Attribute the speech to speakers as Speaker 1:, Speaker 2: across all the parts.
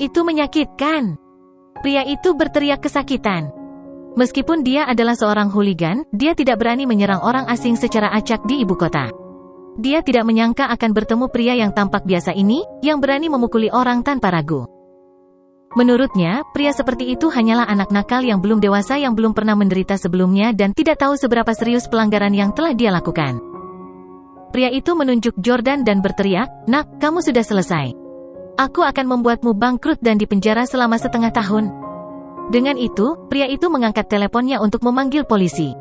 Speaker 1: Itu menyakitkan. Pria itu berteriak kesakitan. Meskipun dia adalah seorang hooligan, dia tidak berani menyerang orang asing secara acak di ibu kota. Dia tidak menyangka akan bertemu pria yang tampak biasa ini, yang berani memukuli orang tanpa ragu. Menurutnya, pria seperti itu hanyalah anak nakal yang belum dewasa yang belum pernah menderita sebelumnya dan tidak tahu seberapa serius pelanggaran yang telah dia lakukan. Pria itu menunjuk Jordan dan berteriak, "Nak, kamu sudah selesai. Aku akan membuatmu bangkrut dan dipenjara selama setengah tahun." Dengan itu, pria itu mengangkat teleponnya untuk memanggil polisi.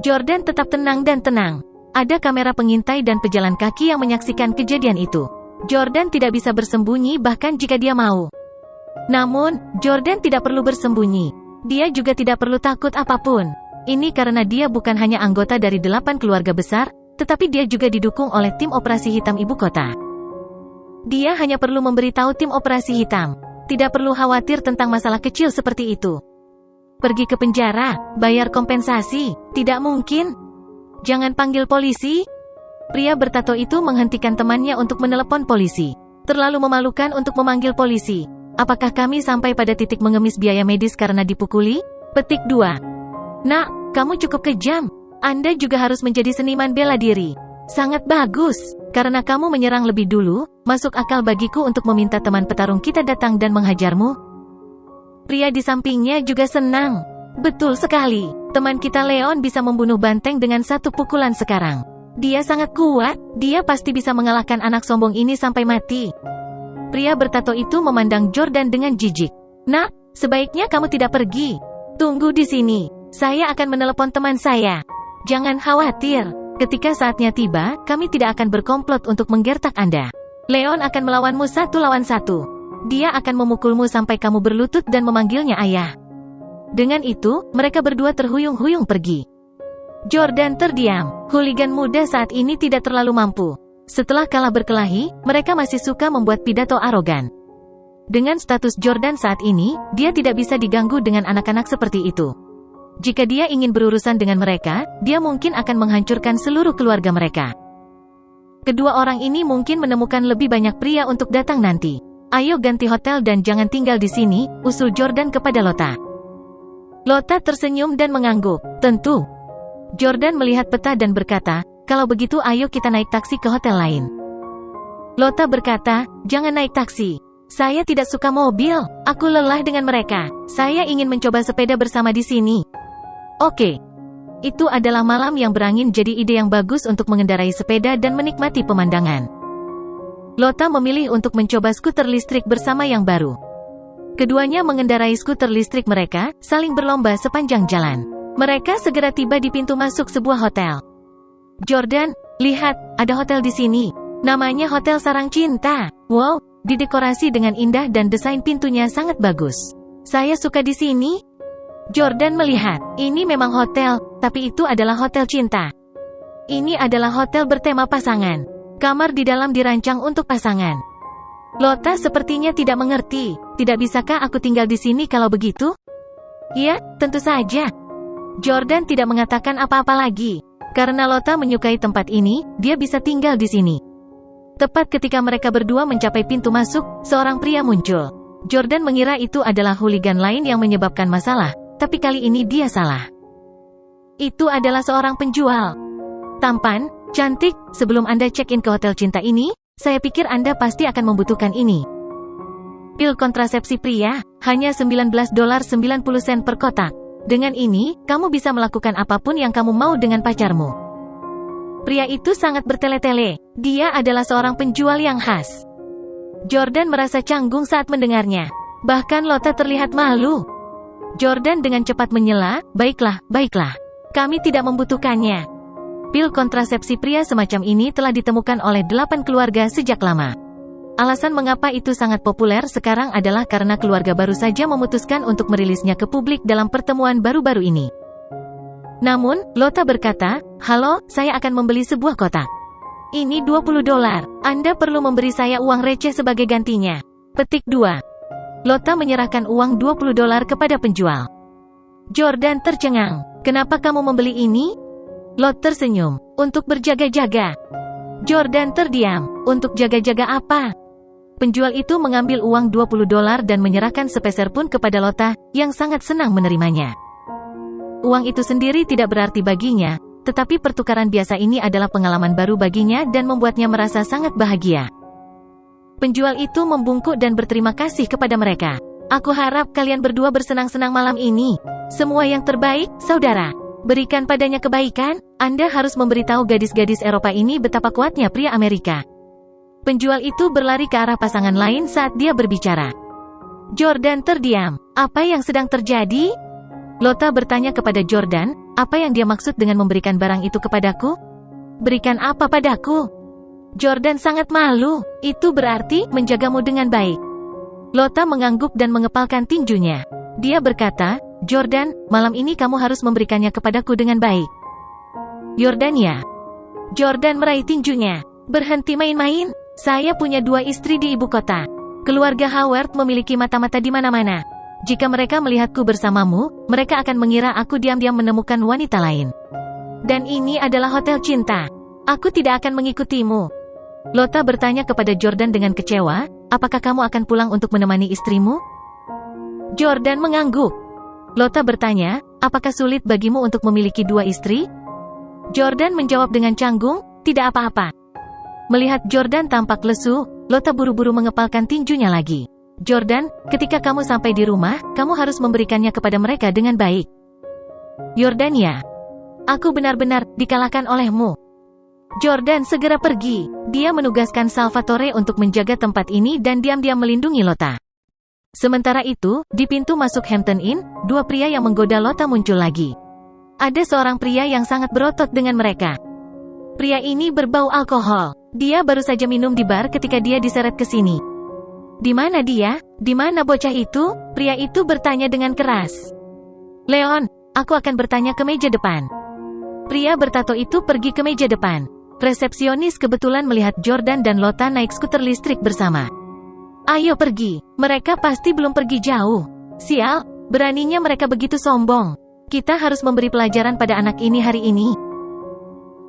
Speaker 1: Jordan tetap tenang dan tenang. Ada kamera pengintai dan pejalan kaki yang menyaksikan kejadian itu. Jordan tidak bisa bersembunyi bahkan jika dia mau. Namun, Jordan tidak perlu bersembunyi. Dia juga tidak perlu takut apapun. Ini karena dia bukan hanya anggota dari 8 keluarga besar, tetapi dia juga didukung oleh tim operasi hitam ibu kota. Dia hanya perlu memberitahu tim operasi hitam. Tidak perlu khawatir tentang masalah kecil seperti itu. Pergi ke penjara, bayar kompensasi, tidak mungkin. Jangan panggil polisi. Pria bertato itu menghentikan temannya untuk menelepon polisi. Terlalu memalukan untuk memanggil polisi. Apakah kami sampai pada titik mengemis biaya medis karena dipukuli? Petik 2. Nak, kamu cukup kejam. Anda juga harus menjadi seniman bela diri. Sangat bagus. Karena kamu menyerang lebih dulu, masuk akal bagiku untuk meminta teman petarung kita datang dan menghajarmu. Pria di sampingnya juga senang. Betul sekali. Teman kita Leon bisa membunuh banteng dengan satu pukulan sekarang. Dia sangat kuat. Dia pasti bisa mengalahkan anak sombong ini sampai mati. Pria bertato itu memandang Jordan dengan jijik. Nak, sebaiknya kamu tidak pergi. Tunggu di sini. Saya akan menelepon teman saya. Jangan khawatir. Ketika saatnya tiba, kami tidak akan berkomplot untuk menggertak Anda. Leon akan melawanmu 1 lawan 1. Dia akan memukulmu sampai kamu berlutut dan memanggilnya ayah. Dengan itu, mereka berdua terhuyung-huyung pergi. Jordan terdiam. Hooligan muda saat ini tidak terlalu mampu. Setelah kalah berkelahi, mereka masih suka membuat pidato arogan. Dengan status Jordan saat ini, dia tidak bisa diganggu dengan anak-anak seperti itu. Jika dia ingin berurusan dengan mereka, dia mungkin akan menghancurkan seluruh keluarga mereka. Kedua orang ini mungkin menemukan lebih banyak pria untuk datang nanti. Ayo ganti hotel dan jangan tinggal di sini, usul Jordan kepada Lota. Lota tersenyum dan mengangguk. Tentu. Jordan melihat peta dan berkata, kalau begitu ayo kita naik taksi ke hotel lain. Lota berkata, jangan naik taksi. Saya tidak suka mobil, aku lelah dengan mereka. Saya ingin mencoba sepeda bersama di sini. Oke. Itu adalah malam yang berangin jadi ide yang bagus untuk mengendarai sepeda dan menikmati pemandangan. Lota memilih untuk mencoba skuter listrik bersama yang baru. Keduanya mengendarai skuter listrik mereka, saling berlomba sepanjang jalan. Mereka segera tiba di pintu masuk sebuah hotel. Jordan, lihat, ada hotel di sini. Namanya Hotel Sarang Cinta. Wow, didekorasi dengan indah dan desain pintunya sangat bagus. Saya suka di sini. Jordan melihat, ini memang hotel, tapi itu adalah hotel cinta. Ini adalah hotel bertema pasangan. Kamar di dalam dirancang untuk pasangan. Lota sepertinya tidak mengerti. Tidak bisakah aku tinggal di sini kalau begitu? Ya, tentu saja. Jordan tidak mengatakan apa-apa lagi. Karena Lota menyukai tempat ini, dia bisa tinggal di sini. Tepat ketika mereka berdua mencapai pintu masuk, seorang pria muncul. Jordan mengira itu adalah hooligan lain yang menyebabkan masalah, tapi kali ini dia salah. Itu adalah seorang penjual. Tampan, cantik, sebelum Anda check-in ke hotel cinta ini, saya pikir Anda pasti akan membutuhkan ini. Pil kontrasepsi pria, hanya $19.90 per kotak. Dengan ini, kamu bisa melakukan apapun yang kamu mau dengan pacarmu. Pria itu sangat bertele-tele. Dia adalah seorang penjual yang khas. Jordan merasa canggung saat mendengarnya. Bahkan Lota terlihat malu. Jordan dengan cepat menyela, baiklah, baiklah. Kami tidak membutuhkannya. Pil kontrasepsi pria semacam ini telah ditemukan oleh 8 keluarga sejak lama. Alasan mengapa itu sangat populer sekarang adalah karena keluarga baru saja memutuskan untuk merilisnya ke publik dalam pertemuan baru-baru ini. Namun, Lota berkata, halo, saya akan membeli sebuah kotak. Ini $20. Anda perlu memberi saya uang receh sebagai gantinya. Petik 2. Lota menyerahkan uang $20 kepada penjual. Jordan tercengang. Kenapa kamu membeli ini? Lot tersenyum. Untuk berjaga-jaga. Jordan terdiam. Untuk jaga-jaga apa? Penjual itu mengambil uang $20 dan menyerahkan sepeser pun kepada Lota, yang sangat senang menerimanya. Uang itu sendiri tidak berarti baginya, tetapi pertukaran biasa ini adalah pengalaman baru baginya dan membuatnya merasa sangat bahagia. Penjual itu membungkuk dan berterima kasih kepada mereka. Aku harap kalian berdua bersenang-senang malam ini. Semua yang terbaik, saudara. Berikan padanya kebaikan. Anda harus memberitahu gadis-gadis Eropa ini betapa kuatnya pria Amerika. Penjual itu berlari ke arah pasangan lain saat dia berbicara. Jordan terdiam. Apa yang sedang terjadi? Lota bertanya kepada Jordan, apa yang dia maksud dengan memberikan barang itu kepadaku? Berikan apa padaku? Jordan sangat malu. Itu berarti menjagamu dengan baik. Lota mengangguk dan mengepalkan tinjunya. Dia berkata, Jordan, malam ini kamu harus memberikannya kepadaku dengan baik. Yordania. Jordan meraih tinjunya. Berhenti main-main. Saya punya 2 istri di ibu kota. Keluarga Howard memiliki mata-mata di mana-mana. Jika mereka melihatku bersamamu, mereka akan mengira aku diam-diam menemukan wanita lain. Dan ini adalah hotel cinta. Aku tidak akan mengikutimu. Lota bertanya kepada Jordan dengan kecewa, apakah kamu akan pulang untuk menemani istrimu? Jordan mengangguk. Lota bertanya, apakah sulit bagimu untuk memiliki 2 istri? Jordan menjawab dengan canggung, tidak apa-apa. Melihat Jordan tampak lesu, Lota buru-buru mengepalkan tinjunya lagi. Jordan, ketika kamu sampai di rumah, kamu harus memberikannya kepada mereka dengan baik. Yordania. Aku benar-benar dikalahkan olehmu. Jordan segera pergi. Dia menugaskan Salvatore untuk menjaga tempat ini dan diam-diam melindungi Lota. Sementara itu, di pintu masuk Hampton Inn, 2 pria yang menggoda Lota muncul lagi. Ada seorang pria yang sangat berotot dengan mereka. Pria ini berbau alkohol. Dia baru saja minum di bar ketika dia diseret ke sini. Di mana dia? Di mana bocah itu? Pria itu bertanya dengan keras. Leon, aku akan bertanya ke meja depan. Pria bertato itu pergi ke meja depan. Resepsionis kebetulan melihat Jordan dan Lota naik skuter listrik bersama. Ayo pergi, mereka pasti belum pergi jauh. Sial, beraninya mereka begitu sombong. Kita harus memberi pelajaran pada anak ini hari ini.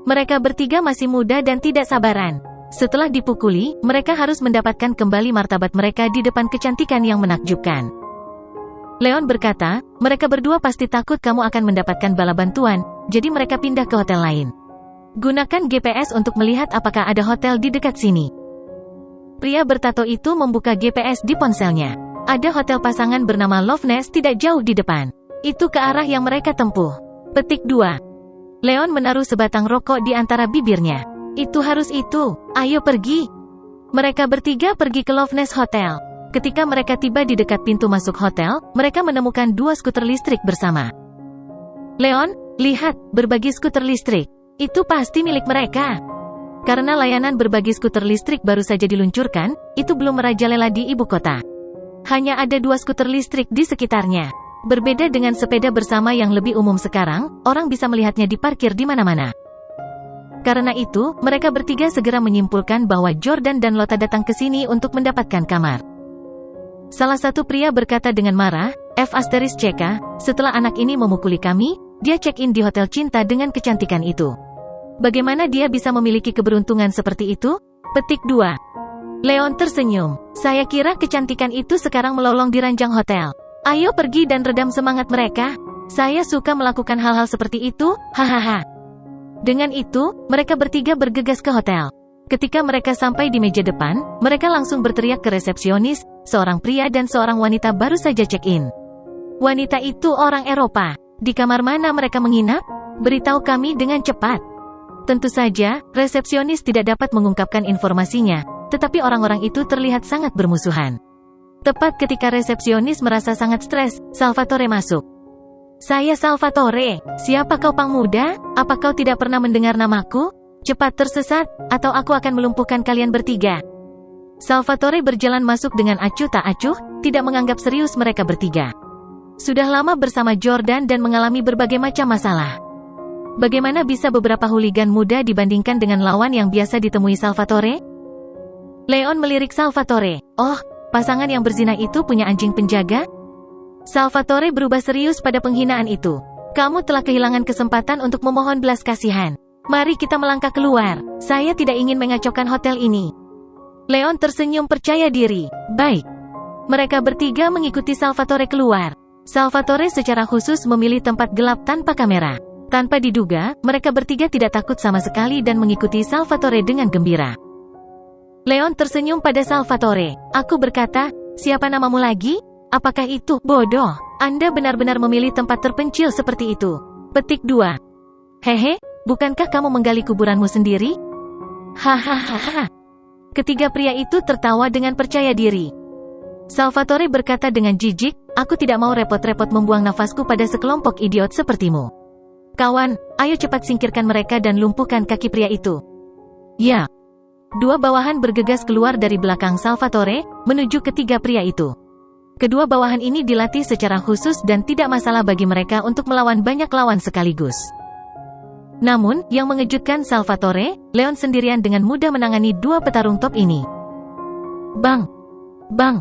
Speaker 1: Mereka bertiga masih muda dan tidak sabaran. Setelah dipukuli, mereka harus mendapatkan kembali martabat mereka di depan kecantikan yang menakjubkan. Leon berkata, mereka berdua pasti takut kamu akan mendapatkan bala bantuan, jadi mereka pindah ke hotel lain. Gunakan GPS untuk melihat apakah ada hotel di dekat sini. Pria bertato itu membuka GPS di ponselnya. Ada hotel pasangan bernama Love Nest tidak jauh di depan. Itu ke arah yang mereka tempuh. Petik 2. Leon menaruh sebatang rokok di antara bibirnya. Itu harus itu. Ayo pergi. Mereka bertiga pergi ke Love Nest Hotel. Ketika mereka tiba di dekat pintu masuk hotel, mereka menemukan 2 skuter listrik bersama. Leon, lihat, berbagi skuter listrik. Itu pasti milik mereka. Karena layanan berbagi skuter listrik baru saja diluncurkan, itu belum merajalela di ibu kota. Hanya ada 2 skuter listrik di sekitarnya. Berbeda dengan sepeda bersama yang lebih umum sekarang, orang bisa melihatnya diparkir di mana-mana. Karena itu, mereka bertiga segera menyimpulkan bahwa Jordan dan Lota datang ke sini untuk mendapatkan kamar. Salah satu pria berkata dengan marah, F*CK, setelah anak ini memukuli kami, dia check-in di hotel cinta dengan kecantikan itu. Bagaimana dia bisa memiliki keberuntungan seperti itu? Petik 2. Leon tersenyum. Saya kira kecantikan itu sekarang melolong di ranjang hotel. Ayo pergi dan redam semangat mereka. Saya suka melakukan hal-hal seperti itu, hahaha. Dengan itu, mereka bertiga bergegas ke hotel. Ketika mereka sampai di meja depan, mereka langsung berteriak ke resepsionis, seorang pria dan seorang wanita baru saja check-in. Wanita itu orang Eropa. Di kamar mana mereka menginap? Beritahu kami dengan cepat. Tentu saja, resepsionis tidak dapat mengungkapkan informasinya, tetapi orang-orang itu terlihat sangat bermusuhan. Tepat ketika resepsionis merasa sangat stres, Salvatore masuk. Saya Salvatore, siapa kau pang muda? Apa kau tidak pernah mendengar namaku? Cepat tersesat, atau aku akan melumpuhkan kalian bertiga. Salvatore berjalan masuk dengan acuh tak acuh, tidak menganggap serius mereka bertiga. Sudah lama bersama Jordan dan mengalami berbagai macam masalah. Bagaimana bisa beberapa hooligan muda dibandingkan dengan lawan yang biasa ditemui Salvatore? Leon melirik Salvatore. Oh, pasangan yang berzina itu punya anjing penjaga? Salvatore berubah serius pada penghinaan itu. Kamu telah kehilangan kesempatan untuk memohon belas kasihan. Mari kita melangkah keluar. Saya tidak ingin mengacaukan hotel ini. Leon tersenyum percaya diri. Baik. Mereka bertiga mengikuti Salvatore keluar. Salvatore secara khusus memilih tempat gelap tanpa kamera. Tanpa diduga, mereka bertiga tidak takut sama sekali dan mengikuti Salvatore dengan gembira. Leon tersenyum pada Salvatore. Aku berkata, siapa namamu lagi? Apakah itu bodoh? Anda benar-benar memilih tempat terpencil seperti itu. Petik 2. Hehe, bukankah kamu menggali kuburanmu sendiri? Hahaha. Ketiga pria itu tertawa dengan percaya diri. Salvatore berkata dengan jijik, aku tidak mau repot-repot membuang nafasku pada sekelompok idiot sepertimu. Kawan, ayo cepat singkirkan mereka dan lumpuhkan kaki pria itu. Ya. Dua bawahan bergegas keluar dari belakang Salvatore, menuju ketiga pria itu. Kedua bawahan ini dilatih secara khusus dan tidak masalah bagi mereka untuk melawan banyak lawan sekaligus. Namun, yang mengejutkan Salvatore, Leon sendirian dengan mudah menangani dua petarung top ini. Bang! Bang!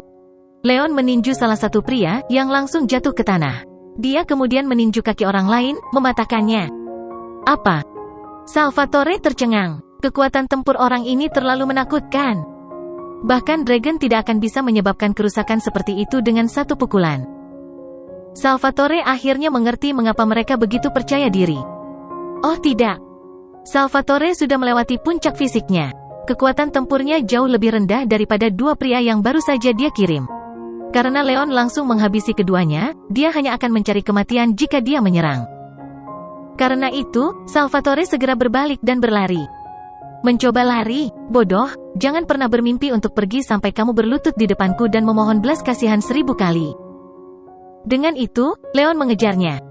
Speaker 1: Leon meninju salah satu pria, yang langsung jatuh ke tanah. Dia kemudian meninju kaki orang lain, mematahkannya. Apa? Salvatore tercengang. Kekuatan tempur orang ini terlalu menakutkan. Bahkan Dragon tidak akan bisa menyebabkan kerusakan seperti itu dengan satu pukulan. Salvatore akhirnya mengerti mengapa mereka begitu percaya diri. Oh tidak. Salvatore sudah melewati puncak fisiknya. Kekuatan tempurnya jauh lebih rendah daripada dua pria yang baru saja dia kirim. Karena Leon langsung menghabisi keduanya, dia hanya akan mencari kematian jika dia menyerang. Karena itu, Salvatore segera berbalik dan berlari. Mencoba lari, bodoh, jangan pernah bermimpi untuk pergi sampai kamu berlutut di depanku dan memohon belas kasihan 1000 kali. Dengan itu, Leon mengejarnya.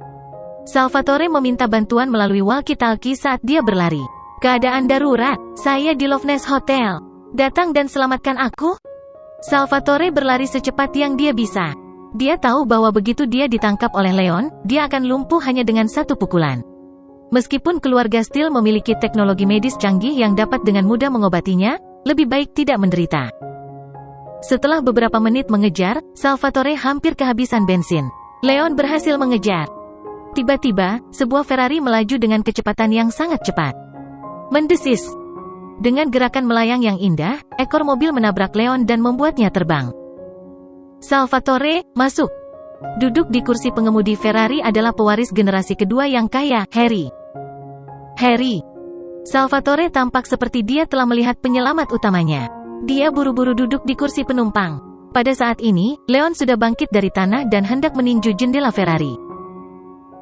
Speaker 1: Salvatore meminta bantuan melalui walkie-talkie saat dia berlari. Keadaan darurat, saya di Loveness Hotel. Datang dan selamatkan aku. Salvatore berlari secepat yang dia bisa. Dia tahu bahwa begitu dia ditangkap oleh Leon, dia akan lumpuh hanya dengan satu pukulan. Meskipun keluarga Steele memiliki teknologi medis canggih yang dapat dengan mudah mengobatinya, lebih baik tidak menderita. Setelah beberapa menit mengejar, Salvatore hampir kehabisan bensin. Leon berhasil mengejar. Tiba-tiba, sebuah Ferrari melaju dengan kecepatan yang sangat cepat. Mendesis. Dengan gerakan melayang yang indah, ekor mobil menabrak Leon dan membuatnya terbang. Salvatore, masuk. Duduk di kursi pengemudi Ferrari adalah pewaris generasi kedua yang kaya, Harry. Harry. Salvatore tampak seperti dia telah melihat penyelamat utamanya. Dia buru-buru duduk di kursi penumpang. Pada saat ini, Leon sudah bangkit dari tanah dan hendak meninju jendela Ferrari.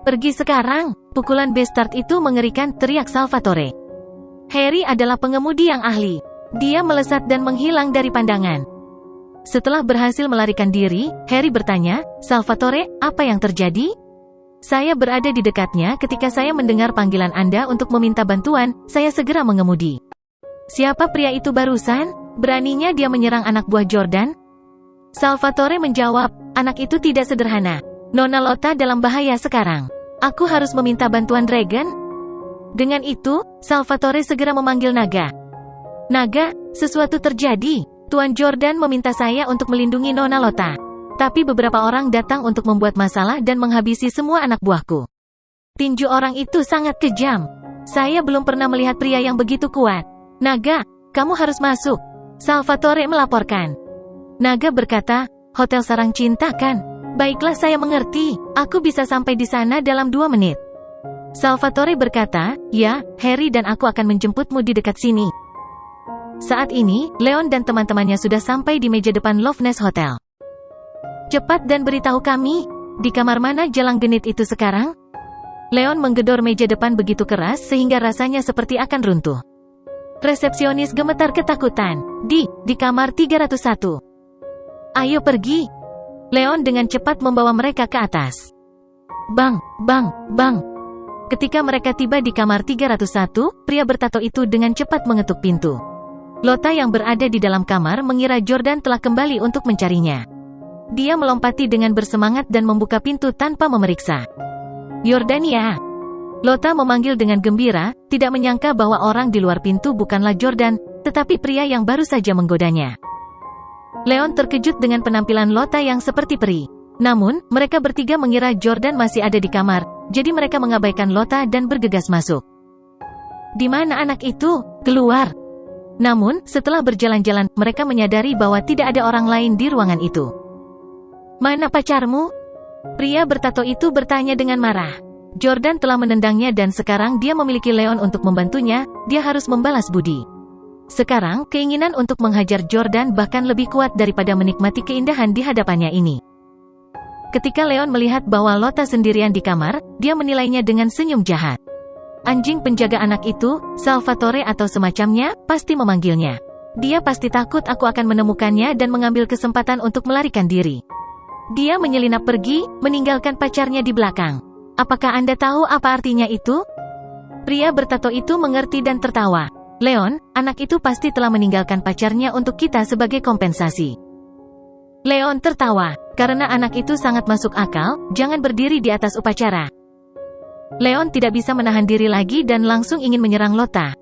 Speaker 1: Pergi sekarang, pukulan bastard itu mengerikan, teriak Salvatore. Harry adalah pengemudi yang ahli. Dia melesat dan menghilang dari pandangan. Setelah berhasil melarikan diri, Harry bertanya, Salvatore, apa yang terjadi? Saya berada di dekatnya ketika saya mendengar panggilan Anda untuk meminta bantuan, saya segera mengemudi. Siapa pria itu barusan? Beraninya dia menyerang anak buah Jordan? Salvatore menjawab, anak itu tidak sederhana. Nona Lotta dalam bahaya sekarang. Aku harus meminta bantuan Dragon? Dengan itu, Salvatore segera memanggil Naga. Naga, sesuatu terjadi. Tuan Jordan meminta saya untuk melindungi Nona Lotta. Tapi beberapa orang datang untuk membuat masalah dan menghabisi semua anak buahku. Tinju orang itu sangat kejam. Saya belum pernah melihat pria yang begitu kuat. Naga, kamu harus masuk. Salvatore melaporkan. Naga berkata, Hotel Sarang Cinta kan? Baiklah, saya mengerti. Aku bisa sampai di sana dalam 2 menit. Salvatore berkata, ya, Harry dan aku akan menjemputmu di dekat sini. Saat ini, Leon dan teman-temannya sudah sampai di meja depan Loveness Hotel. Cepat dan beritahu kami, di kamar mana Jalang Genit itu sekarang? Leon menggedor meja depan begitu keras sehingga rasanya seperti akan runtuh. Resepsionis gemetar ketakutan. Di kamar 301. Ayo pergi. Leon dengan cepat membawa mereka ke atas. Bang, bang, bang. Ketika mereka tiba di kamar 301, pria bertato itu dengan cepat mengetuk pintu. Lotta yang berada di dalam kamar mengira Jordan telah kembali untuk mencarinya. Dia melompati dengan bersemangat dan membuka pintu tanpa memeriksa. Jordania. Lotta memanggil dengan gembira, tidak menyangka bahwa orang di luar pintu bukanlah Jordan, tetapi pria yang baru saja menggodanya. Leon terkejut dengan penampilan Lotta yang seperti peri. Namun, mereka bertiga mengira Jordan masih ada di kamar, jadi mereka mengabaikan Lotta dan bergegas masuk. Di mana anak itu? Keluar! Namun, setelah berjalan-jalan, mereka menyadari bahwa tidak ada orang lain di ruangan itu. "Mana pacarmu?" Pria bertato itu bertanya dengan marah. Jordan telah menendangnya dan sekarang dia memiliki Leon untuk membantunya, dia harus membalas budi. Sekarang, keinginan untuk menghajar Jordan bahkan lebih kuat daripada menikmati keindahan di hadapannya ini. Ketika Leon melihat bahwa Lota sendirian di kamar, dia menilainya dengan senyum jahat. Anjing penjaga anak itu, Salvatore atau semacamnya, pasti memanggilnya. Dia pasti takut aku akan menemukannya dan mengambil kesempatan untuk melarikan diri. Dia menyelinap pergi, meninggalkan pacarnya di belakang. Apakah Anda tahu apa artinya itu? Pria bertato itu mengerti dan tertawa. Leon, anak itu pasti telah meninggalkan pacarnya untuk kita sebagai kompensasi. Leon tertawa. Karena anak itu sangat masuk akal, jangan berdiri di atas upacara. Leon tidak bisa menahan diri lagi dan langsung ingin menyerang Lota.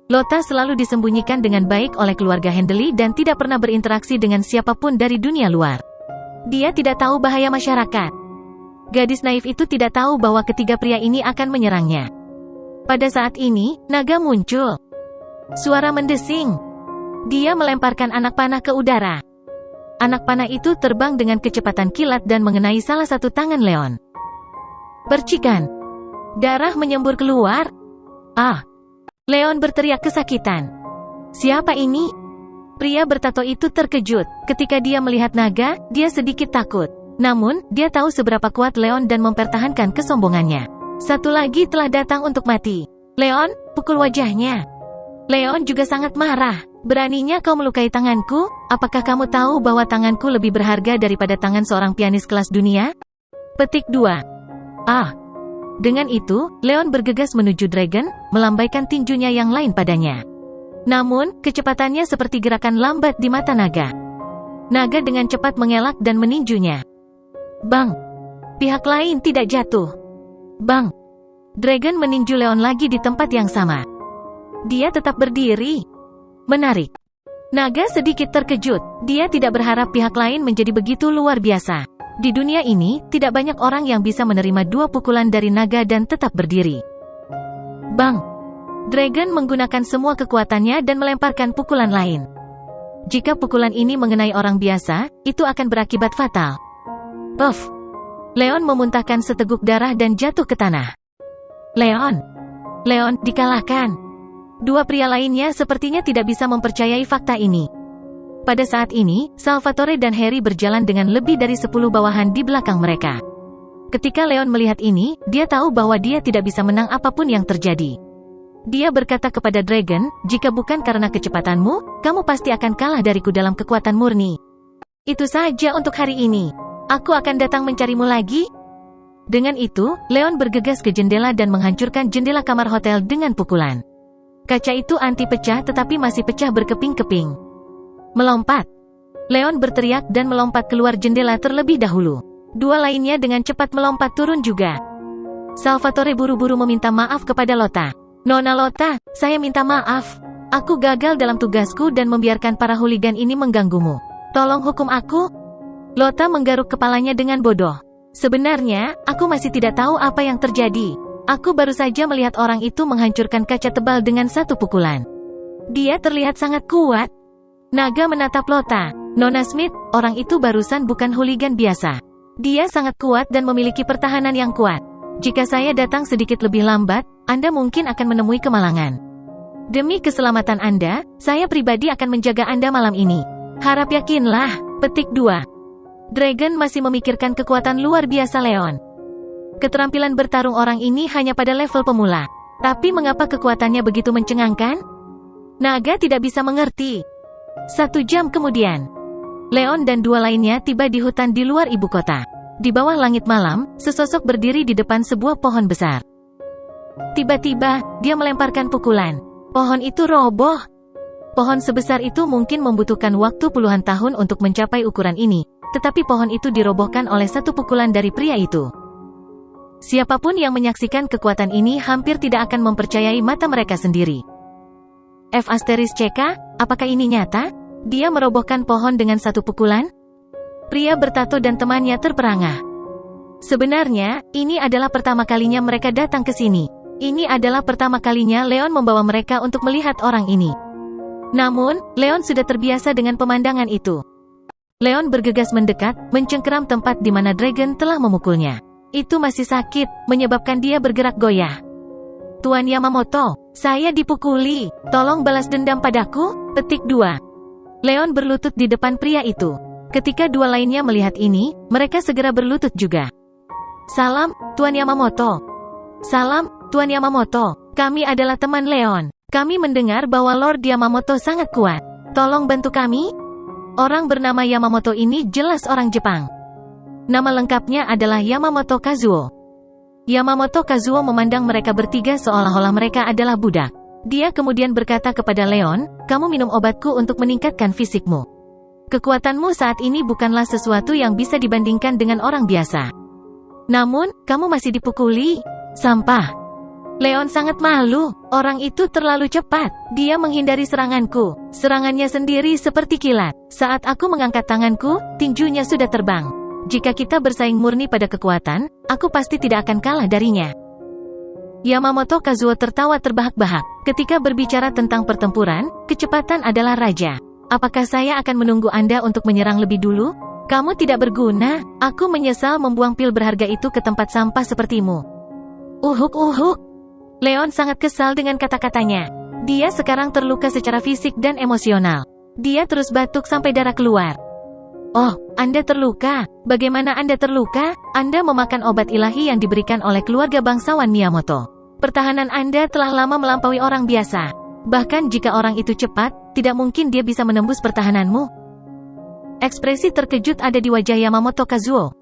Speaker 1: Lota selalu disembunyikan dengan baik oleh keluarga Handley dan tidak pernah berinteraksi dengan siapapun dari dunia luar. Dia tidak tahu bahaya masyarakat. Gadis naif itu tidak tahu bahwa ketiga pria ini akan menyerangnya. Pada saat ini, naga muncul. Suara mendesing. Dia melemparkan anak panah ke udara. Anak panah itu terbang dengan kecepatan kilat dan mengenai salah satu tangan Leon. Percikan. Darah menyembur keluar. "Ah!" Leon berteriak kesakitan. "Siapa ini?" Pria bertato itu terkejut. Ketika dia melihat naga, dia sedikit takut. Namun, dia tahu seberapa kuat Leon dan mempertahankan kesombongannya. Satu lagi telah datang untuk mati. "Leon, pukul wajahnya." Leon juga sangat marah. "Beraninya kau melukai tanganku? Apakah kamu tahu bahwa tanganku lebih berharga daripada tangan seorang pianis kelas dunia?" Petik 2. "Ah!" Dengan itu, Leon bergegas menuju Dragon, melambaikan tinjunya yang lain padanya. Namun, kecepatannya seperti gerakan lambat di mata naga. Naga dengan cepat mengelak dan meninjunya. Bang! Pihak lain tidak jatuh. Bang! Dragon meninju Leon lagi di tempat yang sama. Dia tetap berdiri. Menarik. Naga sedikit terkejut. Dia tidak berharap pihak lain menjadi begitu luar biasa. Di dunia ini, tidak banyak orang yang bisa menerima 2 pukulan dari naga dan tetap berdiri. Bang! Dragon menggunakan semua kekuatannya dan melemparkan pukulan lain. Jika pukulan ini mengenai orang biasa, itu akan berakibat fatal. Puff! Leon memuntahkan seteguk darah dan jatuh ke tanah. Leon! Leon dikalahkan. 2 pria lainnya sepertinya tidak bisa mempercayai fakta ini. Pada saat ini, Salvatore dan Harry berjalan dengan lebih dari 10 bawahan di belakang mereka. Ketika Leon melihat ini, dia tahu bahwa dia tidak bisa menang apapun yang terjadi. Dia berkata kepada Dragon, "Jika bukan karena kecepatanmu, kamu pasti akan kalah dariku dalam kekuatan murni. Itu saja untuk hari ini. Aku akan datang mencarimu lagi." Dengan itu, Leon bergegas ke jendela dan menghancurkan jendela kamar hotel dengan pukulan. Kaca itu anti pecah tetapi masih pecah berkeping-keping. Melompat. Leon berteriak dan melompat keluar jendela terlebih dahulu. 2 lainnya dengan cepat melompat turun juga. Salvatore buru-buru meminta maaf kepada Lota. "Nona Lota, saya minta maaf. Aku gagal dalam tugasku dan membiarkan para hooligan ini mengganggumu. Tolong hukum aku." Lota menggaruk kepalanya dengan bodoh. "Sebenarnya, aku masih tidak tahu apa yang terjadi. Aku baru saja melihat orang itu menghancurkan kaca tebal dengan 1 pukulan. Dia terlihat sangat kuat." Naga menatap Lota. "Nona Smith, orang itu barusan bukan hooligan biasa. Dia sangat kuat dan memiliki pertahanan yang kuat. Jika saya datang sedikit lebih lambat, Anda mungkin akan menemui kemalangan. Demi keselamatan Anda, saya pribadi akan menjaga Anda malam ini. Harap yakinlah." Petik 2. Dragon masih memikirkan kekuatan luar biasa Leon. Keterampilan bertarung orang ini hanya pada level pemula. Tapi mengapa kekuatannya begitu mencengangkan? Naga tidak bisa mengerti. 1 jam kemudian, Leon dan 2 lainnya tiba di hutan di luar ibu kota. Di bawah langit malam, sesosok berdiri di depan sebuah pohon besar. Tiba-tiba, dia melemparkan pukulan. Pohon itu roboh. Pohon sebesar itu mungkin membutuhkan waktu puluhan tahun untuk mencapai ukuran ini, tetapi pohon itu dirobohkan oleh 1 pukulan dari pria itu. Siapapun yang menyaksikan kekuatan ini hampir tidak akan mempercayai mata mereka sendiri. F***CK, apakah ini nyata? Dia merobohkan pohon dengan 1 pukulan? Pria bertato dan temannya terperangah. Sebenarnya, ini adalah pertama kalinya mereka datang ke sini. Ini adalah pertama kalinya Leon membawa mereka untuk melihat orang ini. Namun, Leon sudah terbiasa dengan pemandangan itu. Leon bergegas mendekat, mencengkeram tempat di mana Dragon telah memukulnya. Itu masih sakit, menyebabkan dia bergerak goyah. Tuan Yamamoto, saya dipukuli. Tolong balas dendam padaku. Petik 2. Leon berlutut di depan pria itu. Ketika dua lainnya melihat ini, mereka segera berlutut juga. Salam, Tuan Yamamoto. Salam, Tuan Yamamoto. Kami adalah teman Leon. Kami mendengar bahwa Lord Yamamoto sangat kuat. Tolong bantu kami. Orang bernama Yamamoto ini jelas orang Jepang. Nama lengkapnya adalah Yamamoto Kazuo. Yamamoto Kazuo memandang mereka bertiga seolah-olah mereka adalah budak. Dia kemudian berkata kepada Leon, kamu minum obatku untuk meningkatkan fisikmu. Kekuatanmu saat ini bukanlah sesuatu yang bisa dibandingkan dengan orang biasa. Namun, kamu masih dipukuli. Sampah. Leon sangat malu. Orang itu terlalu cepat. Dia menghindari seranganku. Serangannya sendiri seperti kilat. Saat aku mengangkat tanganku, tinjunya sudah terbang. Jika kita bersaing murni pada kekuatan, aku pasti tidak akan kalah darinya. Yamamoto Kazuo tertawa terbahak-bahak. Ketika berbicara tentang pertempuran, kecepatan adalah raja. Apakah saya akan menunggu Anda untuk menyerang lebih dulu? Kamu tidak berguna. Aku menyesal membuang pil berharga itu ke tempat sampah sepertimu. Uhuk. Leon sangat kesal dengan kata-katanya. Dia sekarang terluka secara fisik dan emosional. Dia terus batuk sampai darah keluar. Oh, Anda terluka. Bagaimana Anda terluka? Anda memakan obat ilahi yang diberikan oleh keluarga bangsawan Miyamoto. Pertahanan Anda telah lama melampaui orang biasa. Bahkan jika orang itu cepat, tidak mungkin dia bisa menembus pertahananmu. Ekspresi terkejut ada di wajah Yamamoto Kazuo.